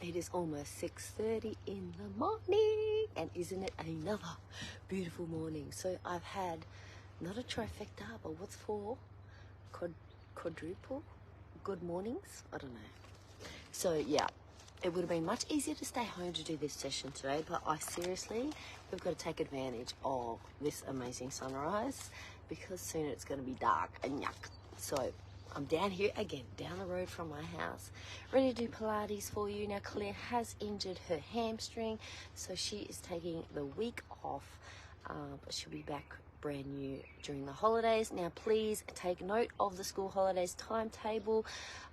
It is almost 6:30 in the morning, and isn't it another beautiful morning? So I've had not a trifecta, but what's four? Quadruple good mornings? I don't know. So yeah, it would have been much easier to stay home to do this session today, but we've got to take advantage of this amazing sunrise because soon it's going to be dark and yuck. So I'm down here again, down the road from my house, ready to do Pilates for you. Now, Claire has injured her hamstring, so she is taking the week off, but she'll be back brand new during the holidays. Now, please take note of the school holidays timetable.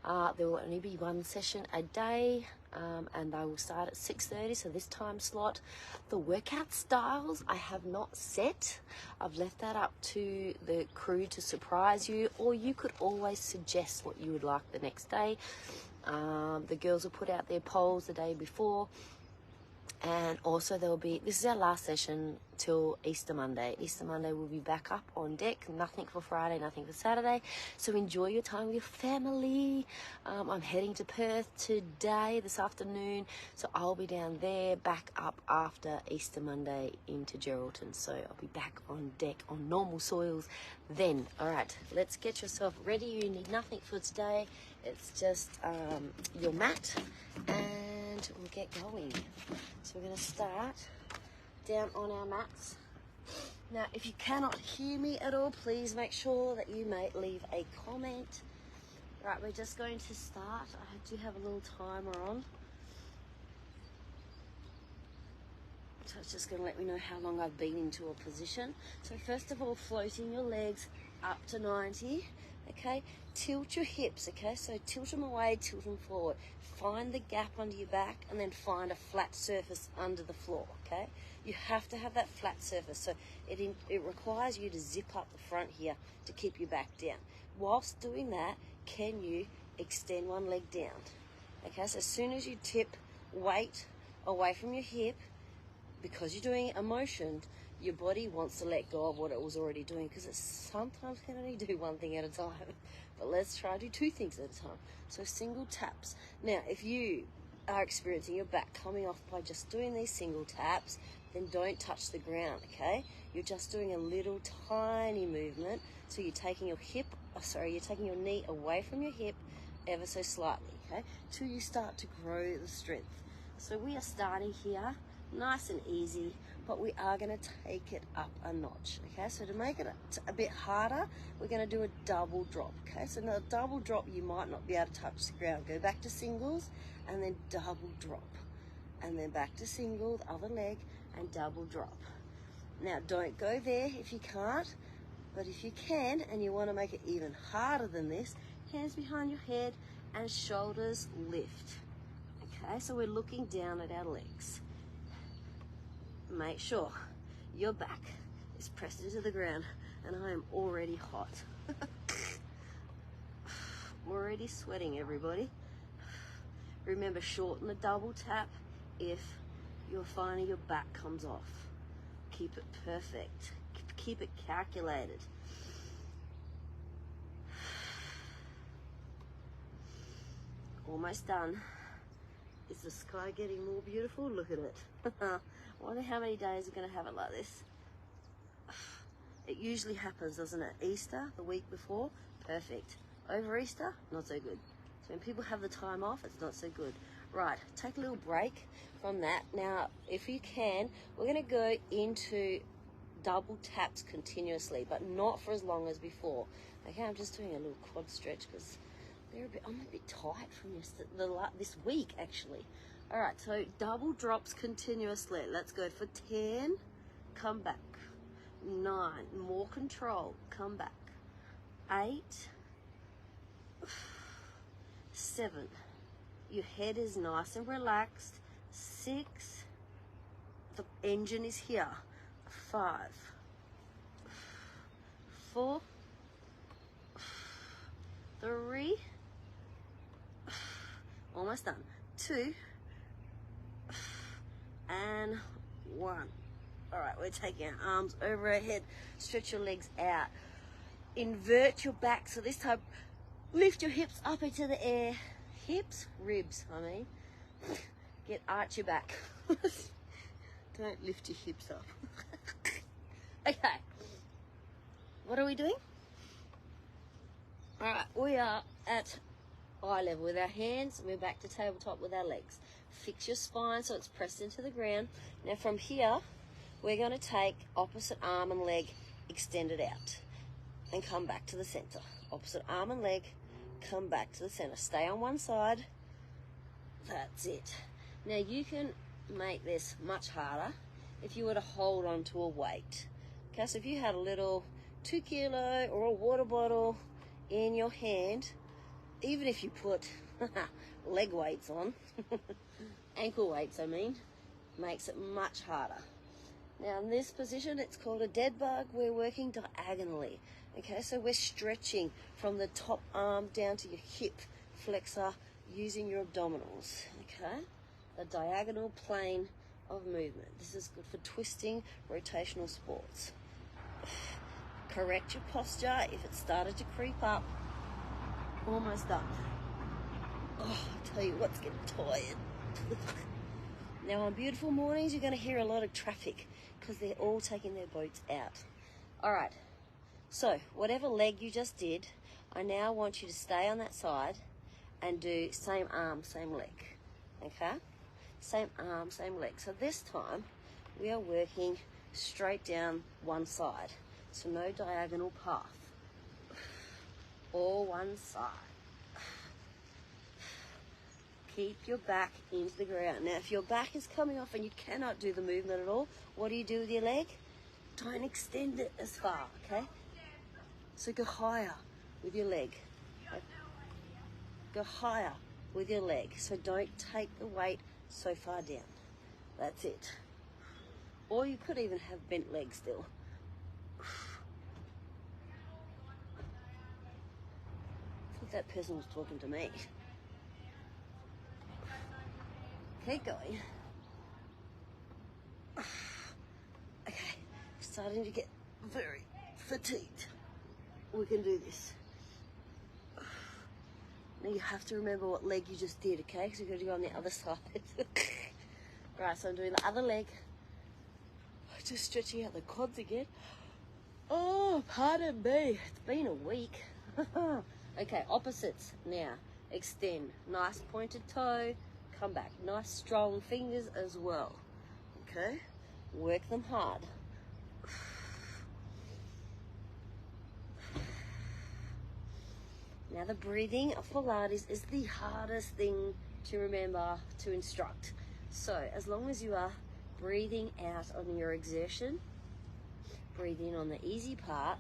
There will only be one session a day, and they will start at 6:30, so this time slot. The workout styles I have not set. I've left that up to the crew to surprise you, or you could always suggest what you would like the next day. The girls will put out their polls the day before, and also this is our last session till Easter Monday. Easter Monday we'll be back up on deck. Nothing for Friday, nothing for Saturday. So enjoy your time with your family. I'm heading to Perth today, this afternoon. So I'll be down there, back up after Easter Monday into Geraldton. So I'll be back on deck on normal soils then. All right, let's get yourself ready. You need nothing for today. It's just your mat, and we'll get going. So we're going to start down on our mats. Now, if you cannot hear me at all, please make sure that you may leave a comment. Right, we're just going to start. I do have a little timer on, so it's just going to let me know how long I've been into a position. So first of all, floating your legs up to 90. Okay, tilt your hips. Okay, so tilt them away, tilt them forward. Find the gap under your back, and then find a flat surface under the floor. Okay, you have to have that flat surface, so it requires you to zip up the front here to keep your back down. Whilst doing that, can you extend one leg down? Okay, so as soon as you tip weight away from your hip, because you're doing a motion, your body wants to let go of what it was already doing, because it sometimes can only do one thing at a time. But let's try to do two things at a time. So single taps. Now, if you are experiencing your back coming off by just doing these single taps, then don't touch the ground, okay? You're just doing a little tiny movement. So you're taking your knee away from your hip ever so slightly, okay? Till you start to grow the strength. So we are starting here, nice and easy, but we are going to take it up a notch. Okay, so to make it a bit harder, we're going to do a double drop. Okay, so now a double drop, you might not be able to touch the ground. Go back to singles and then double drop, and then back to single, the other leg, and double drop. Now, don't go there if you can't, but if you can and you want to make it even harder than this, hands behind your head and shoulders lift. Okay, so we're looking down at our legs. Make sure your back is pressed into the ground, and I am already hot. Already sweating, everybody. Remember, shorten the double tap if you're finding your back comes off. Keep it perfect. Keep it calculated. Almost done. Is the sky getting more beautiful? Look at it. I wonder how many days we're going to have it like this. It usually happens, doesn't it? Easter, the week before, perfect. Over Easter, not so good. So when people have the time off, it's not so good. Right, take a little break from that. Now, if you can, we're going to go into double taps continuously, but not for as long as before. Okay, I'm just doing a little quad stretch because I'm a bit tight from this week, actually. All right, so double drops continuously. Let's go for 10, come back. 9, more control, come back. 8, 7, your head is nice and relaxed. 6, the engine is here. 5, 4, 3, almost done. 2, and 1. All right, we're taking our arms over our head. Stretch your legs out. Invert your back. So this time, lift your hips up into the air. Hips, ribs, I mean. Arch your back. Don't lift your hips up. Okay. What are we doing? All right, we are at eye level with our hands, and we're back to tabletop with our legs. Fix your spine so it's pressed into the ground. Now from here, we're going to take opposite arm and leg, extend it out, and come back to the center. Opposite arm and leg, come back to the center. Stay on one side. That's it. Now you can make this much harder if you were to hold on to a weight. Okay, so if you had a little 2 kilo or a water bottle in your hand, even if you put leg weights on, ankle weights I mean, makes it much harder. Now in this position, it's called a dead bug. We're working diagonally. Okay, so we're stretching from the top arm down to your hip flexor using your abdominals. Okay, a diagonal plane of movement. This is good for twisting, rotational sports. Correct your posture if it started to creep up. Almost done. Oh, I tell you what's getting tired. Now on beautiful mornings, you're going to hear a lot of traffic because they're all taking their boats out. All right, so whatever leg you just did, I now want you to stay on that side and do same arm, same leg. Okay? Same arm, same leg. So this time, we are working straight down one side. So no diagonal path. All one side. Keep your back into the ground. Now, if your back is coming off and you cannot do the movement at all, what do you do with your leg? Don't extend it as far, okay? So go higher with your leg. Okay? Go higher with your leg. So don't take the weight so far down. That's it. Or you could even have bent legs still. I think that person was talking to me. Keep going. Okay, starting to get very fatigued. We can do this. Now you have to remember what leg you just did, okay? Because you've got to go on the other side. Right, so I'm doing the other leg. Just stretching out the quads again. Oh, pardon me. It's been a week. Okay, opposites now. Extend. Nice pointed toe. Come back. Nice strong fingers as well. Okay? Work them hard. Now the breathing of Pilates is the hardest thing to remember to instruct. So as long as you are breathing out on your exertion, breathe in on the easy part,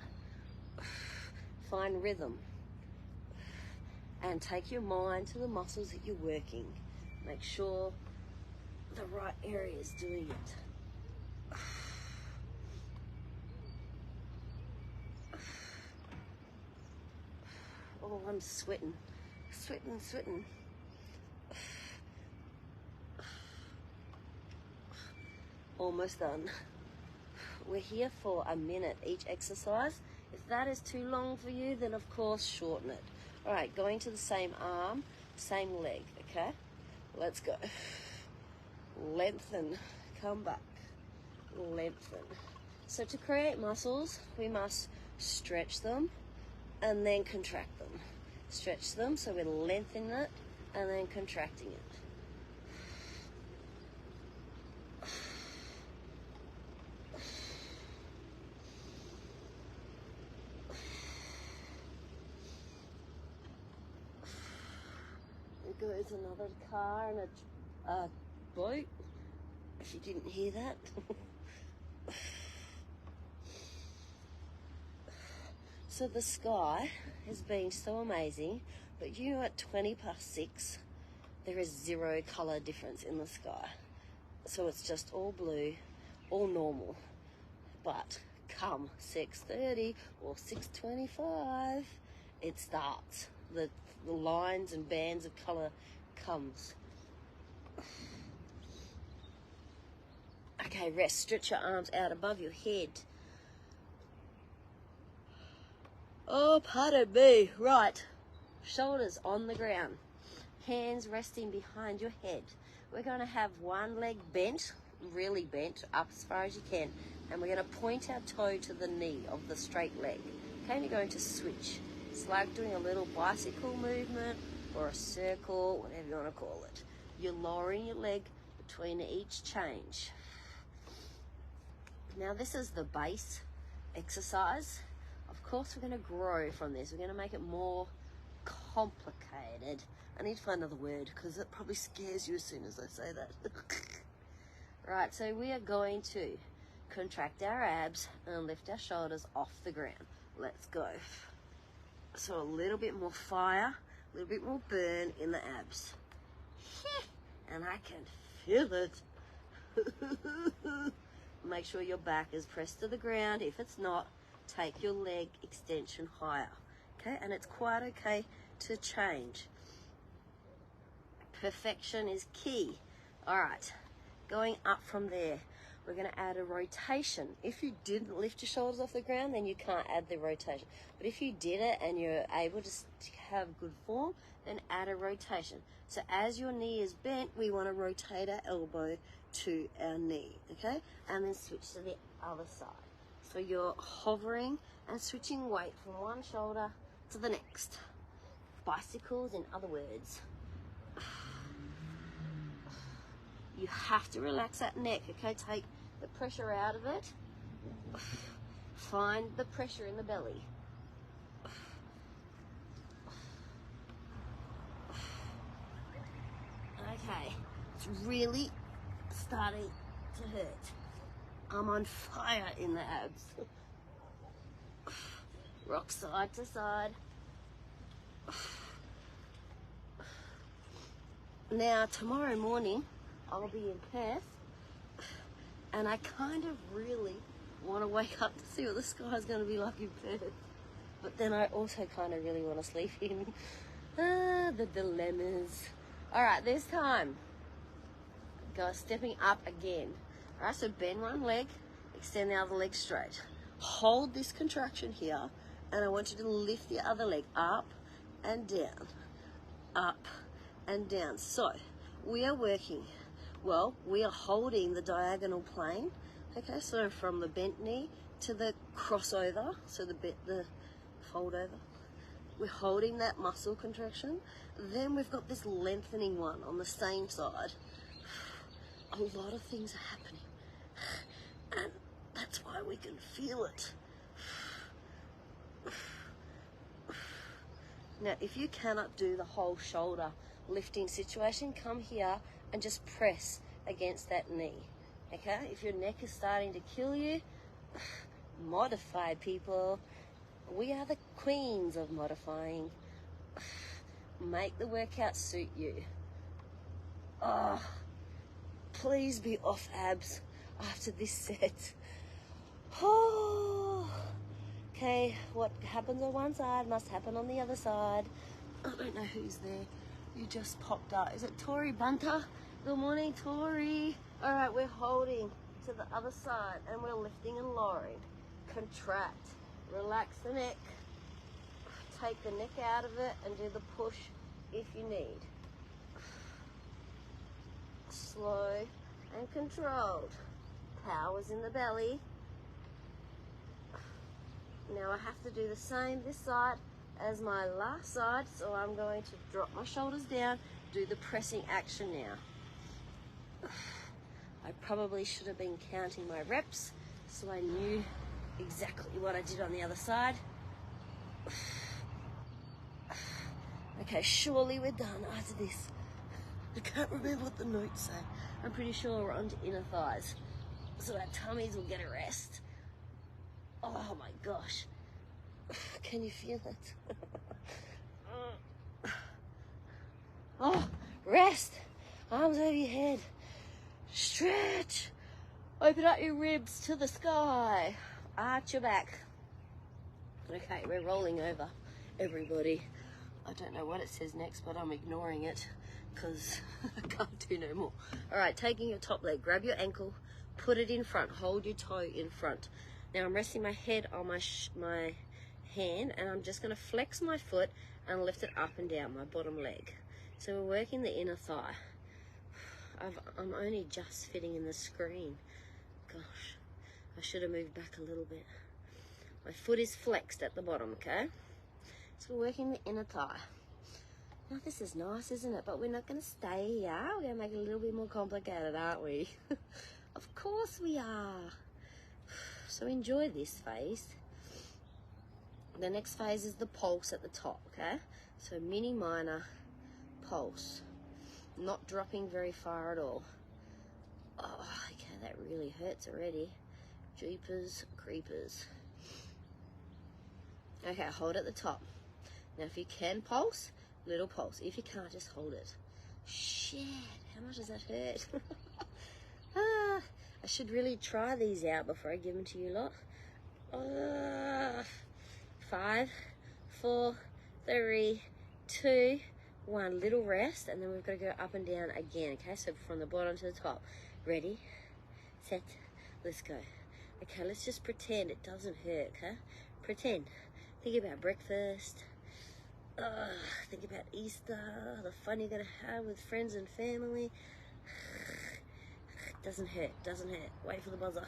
find rhythm, and take your mind to the muscles that you're working. Make sure the right area is doing it. Oh, I'm sweating. Sweating. Almost done. We're here for a minute each exercise. If that is too long for you, then of course shorten it. All right, going to the same arm, same leg, okay? Let's go. Lengthen, come back, lengthen. So to create muscles, we must stretch them and then contract them. Stretch them, so we're lengthening it and then contracting it. There goes another car and a boat, if you didn't hear that. So the sky has been so amazing, but you know at 6, there is 0 color difference in the sky. So it's just all blue, all normal. But come 6:30 or 6:25, it starts. The lines and bands of color comes. Okay, rest. Stretch your arms out above your head. Oh, pardon me. Right. Shoulders on the ground. Hands resting behind your head. we're going to have one leg bent, really bent, up as far as you can, and we're going to point our toe to the knee of the straight leg. Okay, and you're going to switch. It's like doing a little bicycle movement or a circle, whatever you want to call it. You're lowering your leg between each change. Now this is the base exercise. Of course we're going to grow from this. We're going to make it more complicated. I need to find another word because it probably scares you as soon as I say that. Right, so we are going to contract our abs and lift our shoulders off the ground. Let's go. So a little bit more fire, a little bit more burn in the abs. And I can feel it. Make sure your back is pressed to the ground. If it's not, take your leg extension higher. Okay, and it's quite okay to change. Perfection is key. All right, going up from there, we're going to add a rotation. If you didn't lift your shoulders off the ground, then you can't add the rotation. But if you did it and you're able to have good form, then add a rotation. So as your knee is bent, we want to rotate our elbow to our knee, okay? And then switch to the other side. So you're hovering and switching weight from one shoulder to the next. Bicycles, in other words. You have to relax that neck, okay? Take the pressure out of it. Find the pressure in the belly. Okay, it's really starting to hurt. I'm on fire in the abs. Rock side to side. Now, tomorrow morning, I'll be in Perth, and I kind of really want to wake up to see what the sky's going to be like in Perth. But then I also kind of really want to sleep in. The dilemmas. All right, this time, go stepping up again. All right, so bend one leg, extend the other leg straight. Hold this contraction here, and I want you to lift the other leg up and down, up and down. So we are working, well, we are holding the diagonal plane, okay, so from the bent knee to the crossover, so the fold over. We're holding that muscle contraction. Then we've got this lengthening one on the same side. A lot of things are happening, and that's why we can feel it. Now, if you cannot do the whole shoulder lifting situation, come here and just press against that knee, okay? If your neck is starting to kill you, modify, people. We are the queens of modifying. Make the workout suit you. Oh, please be off abs after this set. Oh. Okay, what happens on one side must happen on the other side. I don't know who's there. You just popped up. Is it Tori Bunter? Good morning, Tori. All right, we're holding to the other side and we're lifting and lowering. Contract. Relax the neck. Take the neck out of it and do the push if you need. Slow and controlled. Power's in the belly. Now I have to do the same this side as my last side, so I'm going to drop my shoulders down, do the pressing action now. I probably should have been counting my reps so I knew exactly what I did on the other side. Okay, surely we're done after this. I can't remember what the notes say. I'm pretty sure we're on to inner thighs, so our tummies will get a rest. Oh my gosh. Can you feel it? Oh, rest. Arms over your head. Stretch. Open up your ribs to the sky. Arch your back. Okay, we're rolling over, everybody. I don't know what it says next, but I'm ignoring it because I can't do no more. All right, taking your top leg, grab your ankle, put it in front, hold your toe in front. Now I'm resting my head on my hand, and I'm just going to flex my foot and lift it up and down, my bottom leg. So we're working the inner thigh. I'm only just fitting in the screen. Gosh, I should have moved back a little bit. My foot is flexed at the bottom, okay? So we're working the inner thigh. Now this is nice, isn't it? But we're not going to stay here. We're going to make it a little bit more complicated, aren't we? Of course we are. So enjoy this phase. The next phase is the pulse at the top, okay? So mini, minor, pulse. Not dropping very far at all. Oh, okay, that really hurts already. Jeepers creepers. Okay, hold at the top. Now if you can pulse, little pulse. If you can't, just hold it. Shit, how much does that hurt? I should really try these out before I give them to you lot. 5, 4, 3, 2, 1. Little rest, and then we've got to go up and down again. Okay, so from the bottom to the top. Ready, set, let's go. Okay, let's just pretend it doesn't hurt. Okay, pretend. Think about breakfast. Think about Easter, the fun you're gonna have with friends and family. Doesn't hurt, doesn't hurt. Wait for the buzzer.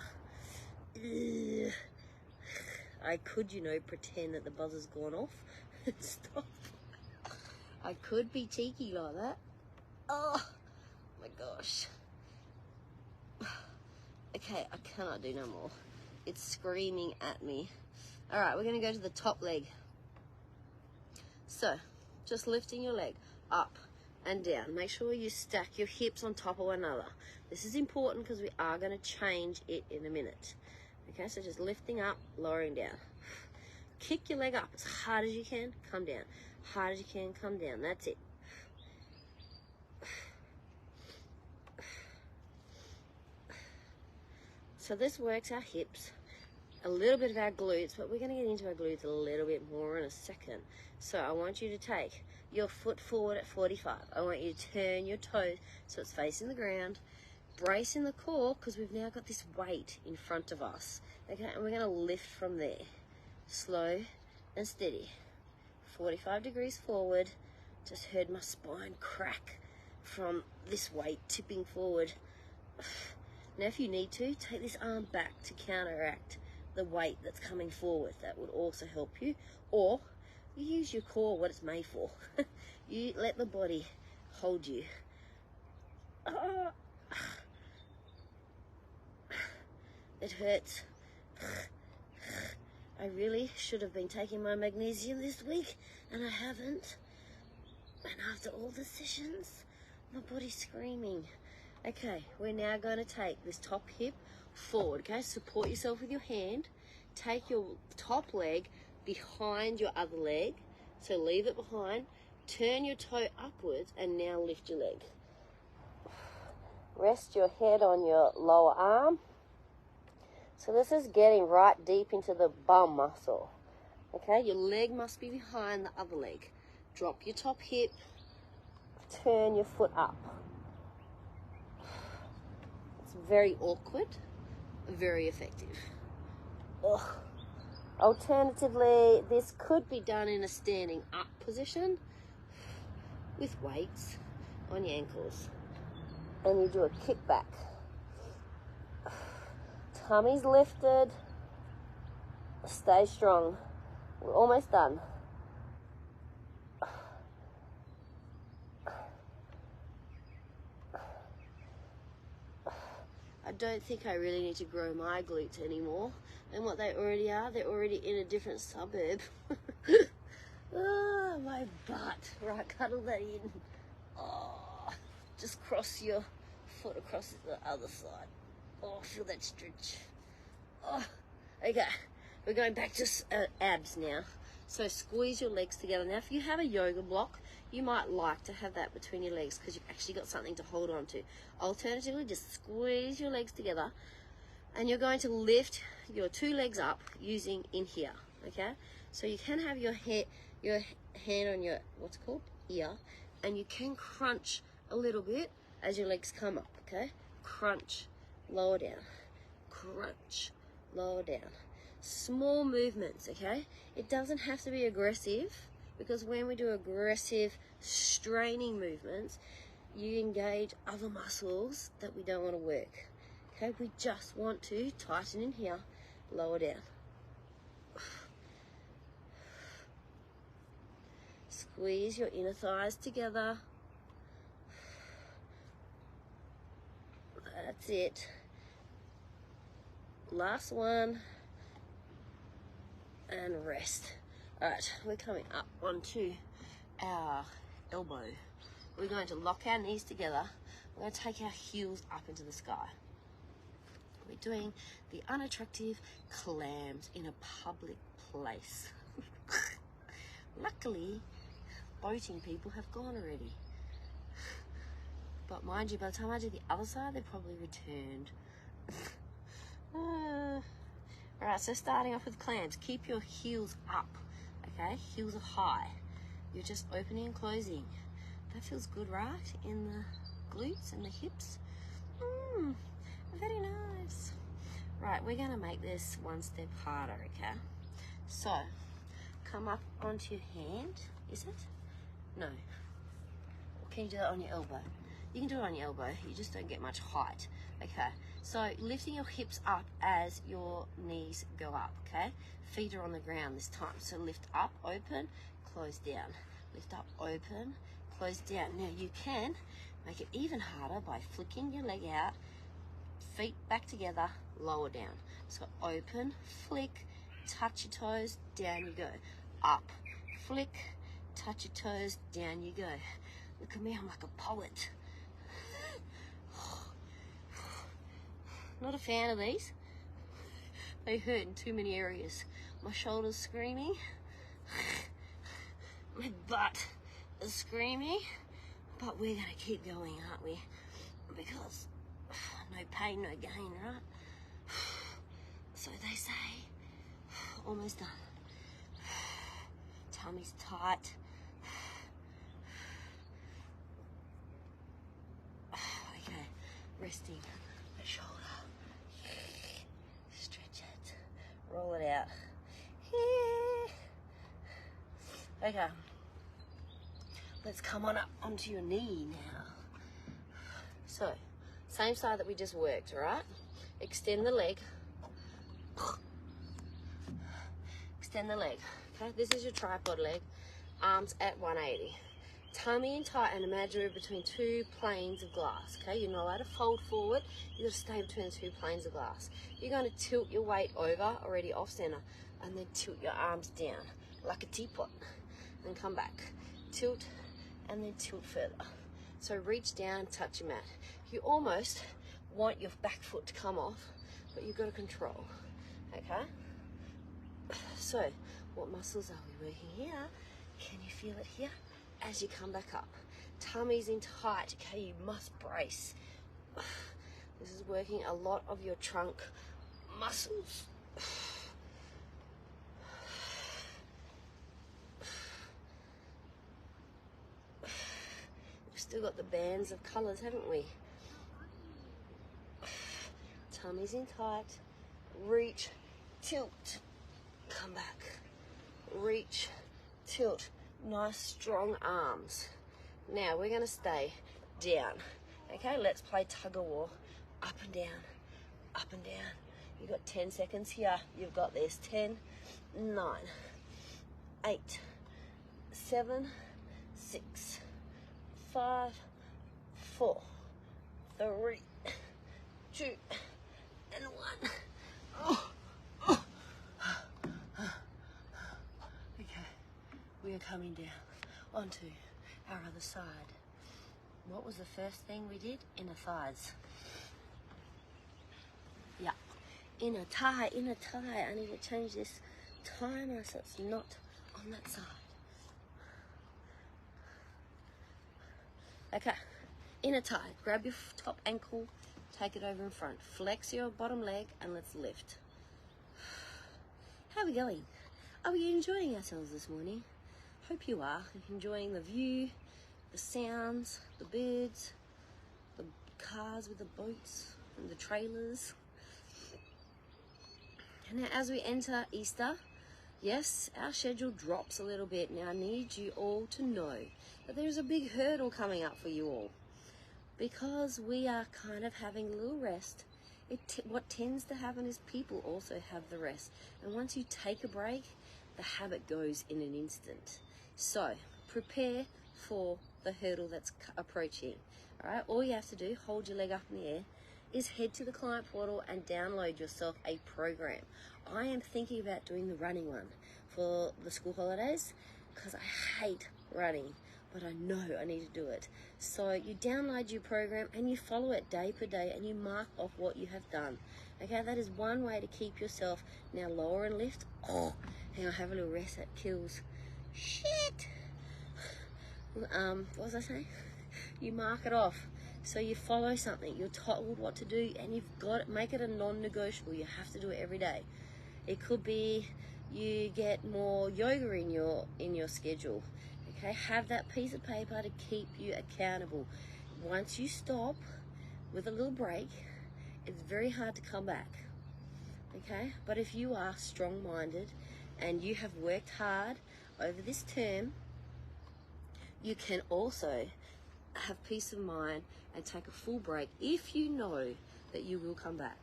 I could, pretend that the buzzer's gone off and stop. I could be cheeky like that. Oh my gosh. Okay, I cannot do no more. It's screaming at me. All right, we're gonna go to the top leg. So, just lifting your leg up and down. Make sure you stack your hips on top of one another. This is important because we are going to change it in a minute. Okay, so just lifting up, lowering down. Kick your leg up as hard as you can, come down. Hard as you can, come down. That's it. So this works our hips, a little bit of our glutes, but we're going to get into our glutes a little bit more in a second. So I want you to take your foot forward at 45. I want you to turn your toes so it's facing the ground. Brace in the core because we've now got this weight in front of us. Okay, and we're going to lift from there. Slow and steady. 45 degrees forward. Just heard my spine crack from this weight tipping forward. Now if you need to, take this arm back to counteract the weight that's coming forward. That would also help you. Or you use your core, what it's made for. You let the body hold you. It hurts. I really should have been taking my magnesium this week, and I haven't. And after all the sessions, my body's screaming. Okay, we're now going to take this top hip forward, okay? Support yourself with your hand. Take your top leg behind your other leg. So leave it behind. Turn your toe upwards and now lift your leg. Rest your head on your lower arm. So this is getting right deep into the bum muscle. Okay, your leg must be behind the other leg. Drop your top hip. Turn your foot up. It's very awkward, very effective. Ugh. Alternatively, this could be done in a standing up position with weights on your ankles. And you do a kick back. Tummy's lifted. Stay strong. We're almost done. I don't think I really need to grow my glutes anymore. And what they already are, they're already in a different suburb. Oh, my butt. Right, cuddle that in. Oh, just cross your foot across the other side. Oh, feel that stretch. Oh, okay. We're going back to abs now. So squeeze your legs together. Now, if you have a yoga block, you might like to have that between your legs because you've actually got something to hold on to. Alternatively, just squeeze your legs together and you're going to lift your two legs up using in here, okay? So you can have your hand on your, what's it called? Ear, and you can crunch a little bit as your legs come up, okay? Crunch, lower down, crunch, lower down. Small movements, okay? It doesn't have to be aggressive because when we do aggressive straining movements, you engage other muscles that we don't want to work. Okay, we just want to tighten in here, lower down. Squeeze your inner thighs together. That's it. Last one. And rest. Alright, we're coming up onto our elbow. We're going to lock our knees together. We're going to take our heels up into the sky. We're doing the unattractive clams in a public place. Luckily, boating people have gone already. But mind you, by the time I do the other side, they've probably returned. Alright, so starting off with clams, keep your heels up, okay? Heels are high. You're just opening and closing. That feels good, right? In the glutes and the hips. Very nice. Right, we're gonna make this one step harder, okay? So, come up onto your hand, is it? No. Or can you do that on your elbow? You can do it on your elbow, you just don't get much height. Okay, so lifting your hips up as your knees go up, okay? Feet are on the ground this time, so lift up, open, close down. Lift up, open, close down. Now you can make it even harder by flicking your leg out, feet back together, lower down. So open, flick, touch your toes, down you go. Up, flick, touch your toes, down you go. Look at me, I'm like a poet. Not a fan of these. They hurt in too many areas. My shoulders screaming. My butt is screaming. But we're gonna keep going, aren't we? Because no pain, no gain, right? So they say. Almost done. Tummy's tight. Okay, resting the shoulder. Stretch it. Roll it out. Okay. Let's come on up onto your knee now. So, same side that we just worked, alright? Extend the leg. Extend the leg. Okay, this is your tripod leg. Arms at 180. Tummy in tight and imagine between two planes of glass. Okay, you're not allowed to fold forward. You've got to stay between the two planes of glass. You're going to tilt your weight over, already off center, and then tilt your arms down like a teapot. And come back. Tilt, and then tilt further. So reach down, touch your mat. You almost want your back foot to come off, but you've got to control. Okay? So, what muscles are we working here? Can you feel it here? As you come back up. Tummy's in tight, okay, you must brace. This is working a lot of your trunk muscles. We've still got the bands of colours, haven't we? Tummy's in tight. Reach, tilt, come back. Reach, tilt. Nice strong arms. Now we're going to stay down. Okay, let's play tug of war. Up and down, up and down. You've got 10 seconds here. You've got this. 10, 9, 8, 7, 6, 5, 4, 3, 2, and 1. Oh. We are coming down onto our other side. What was the first thing we did? Inner thighs. Yeah. Inner thigh, inner thigh. I need to change this timer so it's not on that side. Okay. Inner thigh. Grab your top ankle, take it over in front. Flex your bottom leg and let's lift. How are we going? Are we enjoying ourselves this morning? Hope you are enjoying the view, the sounds, the birds, the cars with the boats and the trailers. And now as we enter Easter, yes, our schedule drops a little bit. Now I need you all to know that there's a big hurdle coming up for you all. because we are kind of having a little rest, what tends to happen is people also have the rest. And once you take a break, the habit goes in an instant. So prepare for the hurdle that's approaching. All right, all you have to do, hold your leg up in the air, is head to the client portal and download yourself a program. I am thinking about doing the running one for the school holidays because I hate running, but I know I need to do it. So you download your program and you follow it day per day and you mark off what you have done. Okay, that is one way to keep yourself. Now lower and lift. Oh, hang on, have a little rest, that kills. Shit. What was I saying? You mark it off. So you follow something, you're told what to do, and you've got it, make it a non-negotiable. You have to do it every day. It could be you get more yoga in your schedule. Okay, have that piece of paper to keep you accountable. Once you stop with a little break, it's very hard to come back. Okay, but if you are strong-minded and you have worked hard over this term, you can also have peace of mind and take a full break if you know that you will come back.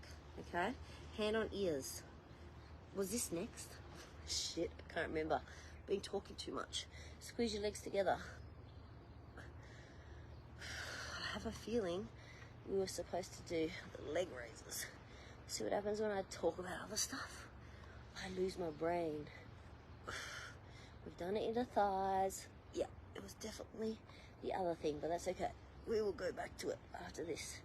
Okay, hand on ears. Was this next? Shit, I can't remember. Been talking too much. Squeeze your legs together. I have a feeling we were supposed to do the leg raises. See what happens when I talk about other stuff? I lose my brain. We've done it in the thighs. Yeah, it was definitely the other thing, but that's okay. We will go back to it after this.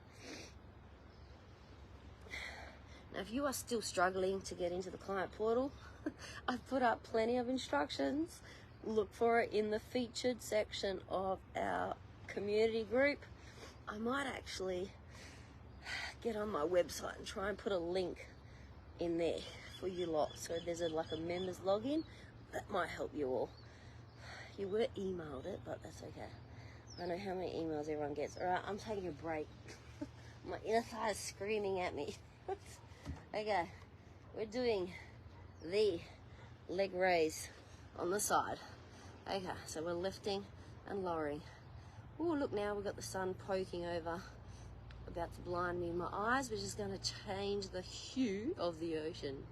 Now, if you are still struggling to get into the client portal, I've put up plenty of instructions. Look for it in the featured section of our community group. I might actually get on my website and try and put a link in there for you lot. So there's like a members login. That might help you all. You were emailed it, but that's okay. I know how many emails everyone gets. All right, I'm taking a break. My inner thigh is screaming at me. Okay, we're doing the leg raise on the side. Okay, so we're lifting and lowering. Oh, look, now we've got the sun poking over, about to blind me in my eyes, which is going to change the hue of the ocean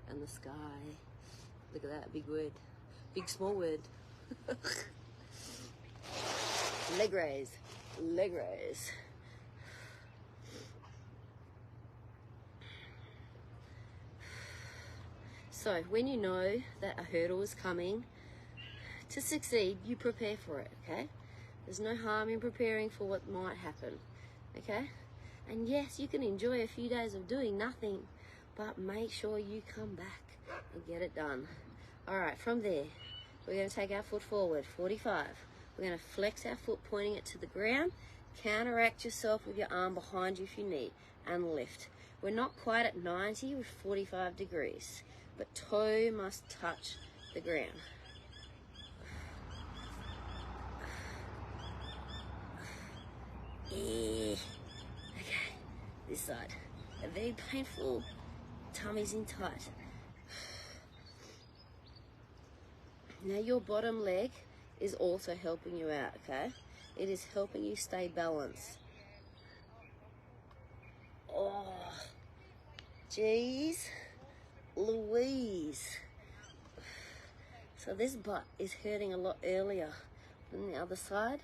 and the sky. Look at that, big word. Big small word. Leg raise, leg raise. So when you know that a hurdle is coming, to succeed, you prepare for it, okay? There's no harm in preparing for what might happen, okay? And yes, you can enjoy a few days of doing nothing, but make sure you come back and get it done. All right, from there, we're going to take our foot forward, 45. We're going to flex our foot, pointing it to the ground. Counteract yourself with your arm behind you if you need, and lift. We're not quite at 90 with 45 degrees, but toe must touch the ground. Okay, this side. A very painful, tummy's in tight. Now your bottom leg is also helping you out, okay? It is helping you stay balanced. Oh, geez, Louise. So this butt is hurting a lot earlier than the other side.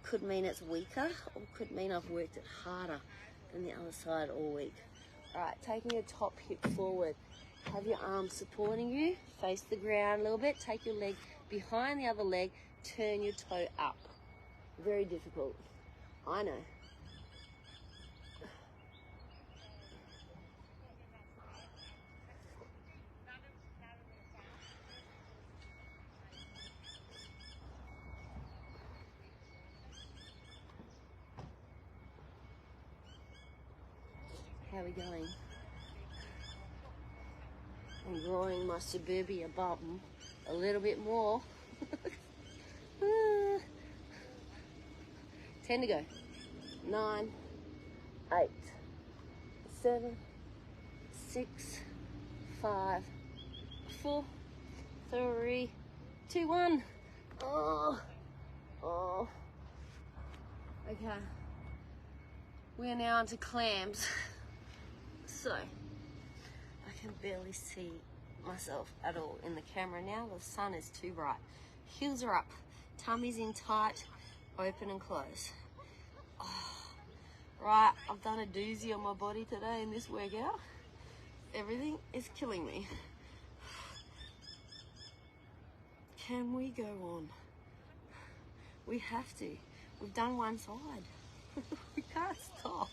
Could mean it's weaker, or could mean I've worked it harder than the other side all week. All right, taking your top hip forward. Have your arms supporting you. Face the ground a little bit. Take your leg behind the other leg. Turn your toe up. Very difficult. I know. How are we going? I'm growing my suburbia bum a little bit more. 10 to go. 9, 8, 7, 6, 5, 4, 3, 2, 1. Oh. Okay. Okay. We are now onto clams. So, I can barely see myself at all in the camera now. The sun is too bright. Heels are up, tummy's in tight, open and close. Oh, right, I've done a doozy on my body today in this workout. Everything is killing me. Can we go on? We have to. We've done one side. We can't stop.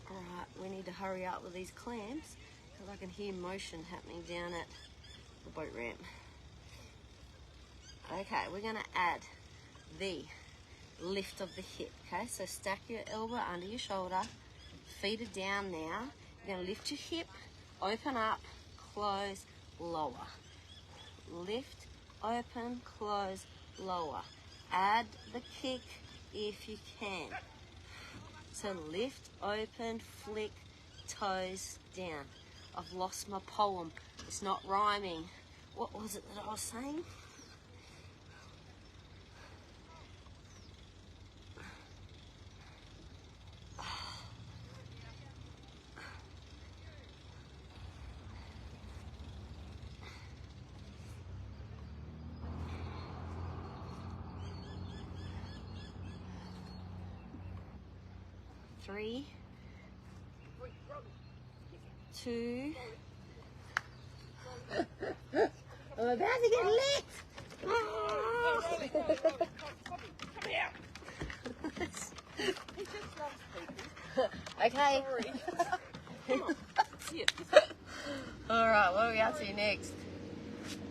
Alright, we need to hurry up with these clamps because I can hear motion happening down at the boat ramp. Okay, we're going to add the lift of the hip. Okay, so stack your elbow under your shoulder, feet are down now. You're going to lift your hip, open up, close, lower. Lift, open, close, lower. Add the kick if you can. So lift, open, flick, toes down. I've lost my poem. It's not rhyming. What was it that I was saying? Three, 2. I'm about to get licked. Oh. Okay. Come on. Yes. All right, what are we up to next?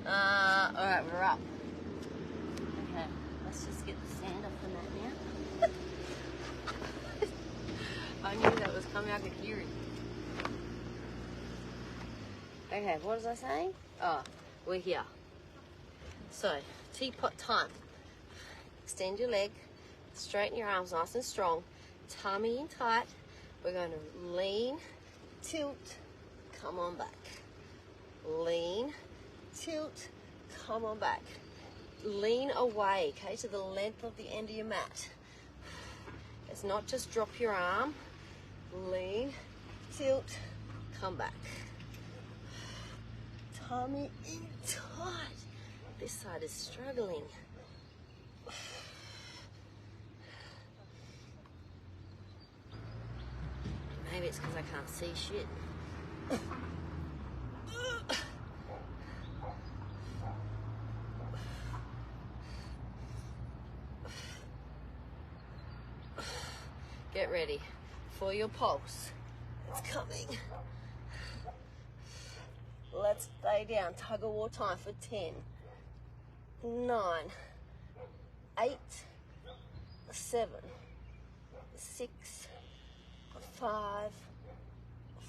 All right, we're up. Okay, let's just get the sand off the mat now. I knew that was coming. I could hear it. Okay, what was I saying? Oh, we're here. So, teapot time. Extend your leg, straighten your arms nice and strong, tummy in tight. We're going to lean, tilt, come on back. Lean, tilt, come on back. Lean away, okay, to the length of the end of your mat. It's not just drop your arm. Lean, tilt, come back. Tummy in tight. This side is struggling. Maybe it's because I can't see shit. Get ready for your pulse. It's coming. Let's stay down. Tug of war time for 10, 9, 8, 7, 6, 5,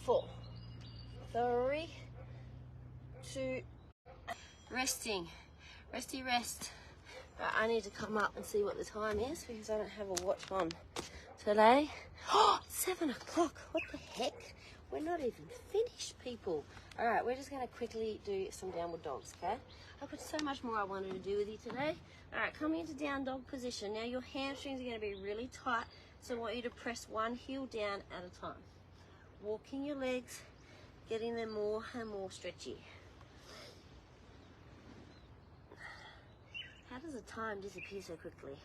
4, 3, 2. Resting. Resty rest. Right, I need to come up and see what the time is because I don't have a watch on today. Oh, 7 o'clock. What the heck? We're not even finished, people. All right, we're just going to quickly do some downward dogs, okay? I've got so much more I wanted to do with you today. All right, coming into down dog position. Now your hamstrings are going to be really tight, so I want you to press one heel down at a time. Walking your legs, getting them more and more stretchy. How does the time disappear so quickly?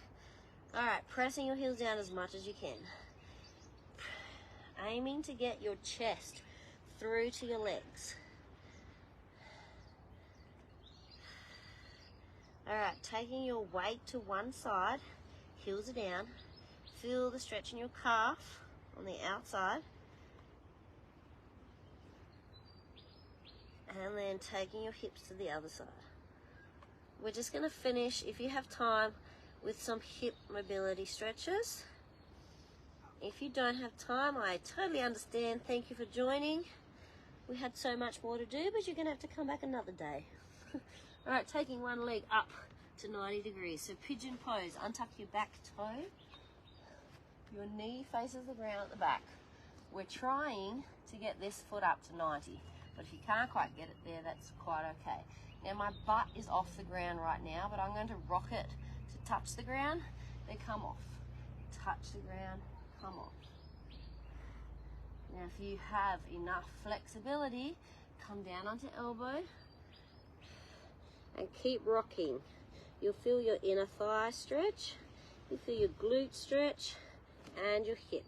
All right, pressing your heels down as much as you can. Aiming to get your chest through to your legs. All right, taking your weight to one side, heels are down. Feel the stretch in your calf on the outside. And then taking your hips to the other side. We're just going to finish, if you have time, with some hip mobility stretches. If you don't have time, I totally understand. Thank you for joining. We had so much more to do, but you're going to have to come back another day. All right, taking one leg up to 90 degrees. So pigeon pose, untuck your back toe. Your knee faces the ground at the back. We're trying to get this foot up to 90, but if you can't quite get it there, that's quite okay. Now my butt is off the ground right now, but I'm going to rock it to touch the ground, then come off. Touch the ground, come off. Now if you have enough flexibility, come down onto elbow and keep rocking. You'll feel your inner thigh stretch, you feel your glute stretch and your hip.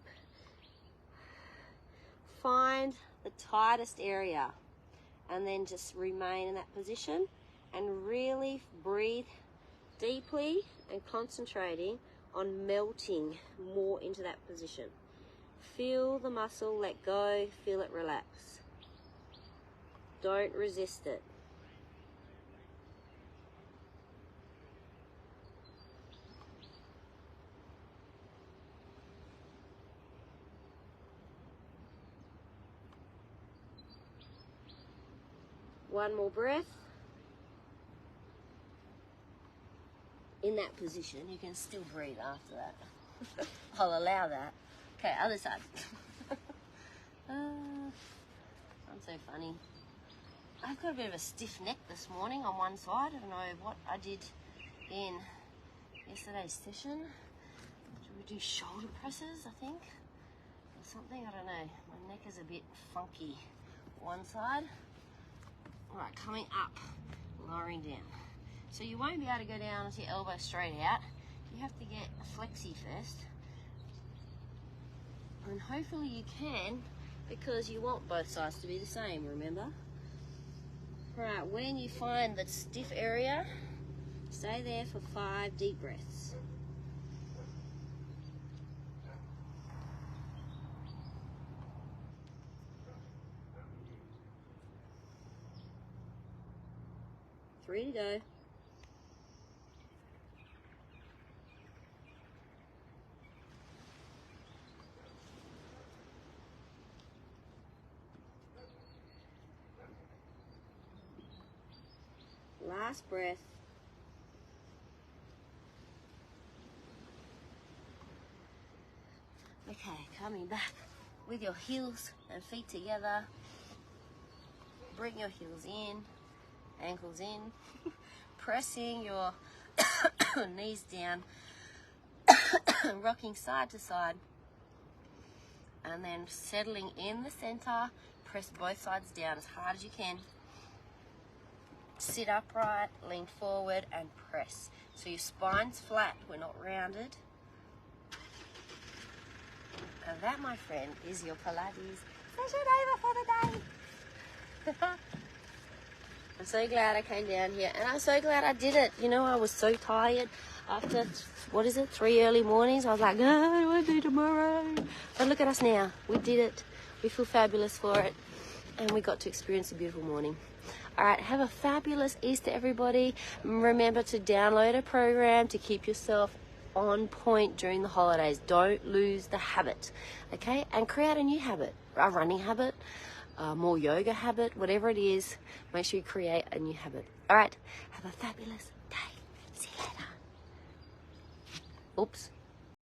Find the tightest area and then just remain in that position and really breathe deeply and concentrating on melting more into that position. Feel the muscle, let go, feel it relax. Don't resist it. One more breath. In that position, you can still breathe after that. I'll allow that. Okay, other side. I'm so funny. I've got a bit of a stiff neck this morning on one side. I don't know what I did in yesterday's session. Should we do shoulder presses, I think? Or something, I don't know. My neck is a bit funky. One side. Alright, coming up, lowering down. So you won't be able to go down with your elbow straight out. You have to get a flexi first. And hopefully you can, because you want both sides to be the same, remember? Right, when you find the stiff area, stay there for 5 deep breaths. Three to go. Last breath. Okay, coming back with your heels and feet together. Bring your heels in, ankles in, pressing your knees down, rocking side to side, and then settling in the center. Press both sides down as hard as you can. Sit upright, lean forward and press. So your spine's flat, we're not rounded. And that, my friend, is your Pilates session over for the day. I'm so glad I came down here and I'm so glad I did it. You know, I was so tired after, 3 early mornings. I was like, no, what do I do tomorrow? But look at us now. We did it. We feel fabulous for it. And we got to experience a beautiful morning. All right, have a fabulous Easter, everybody. Remember to download a program to keep yourself on point during the holidays. Don't lose the habit, okay? And create a new habit, a running habit, a more yoga habit, whatever it is. Make sure you create a new habit. All right, have a fabulous day. See you later. Oops.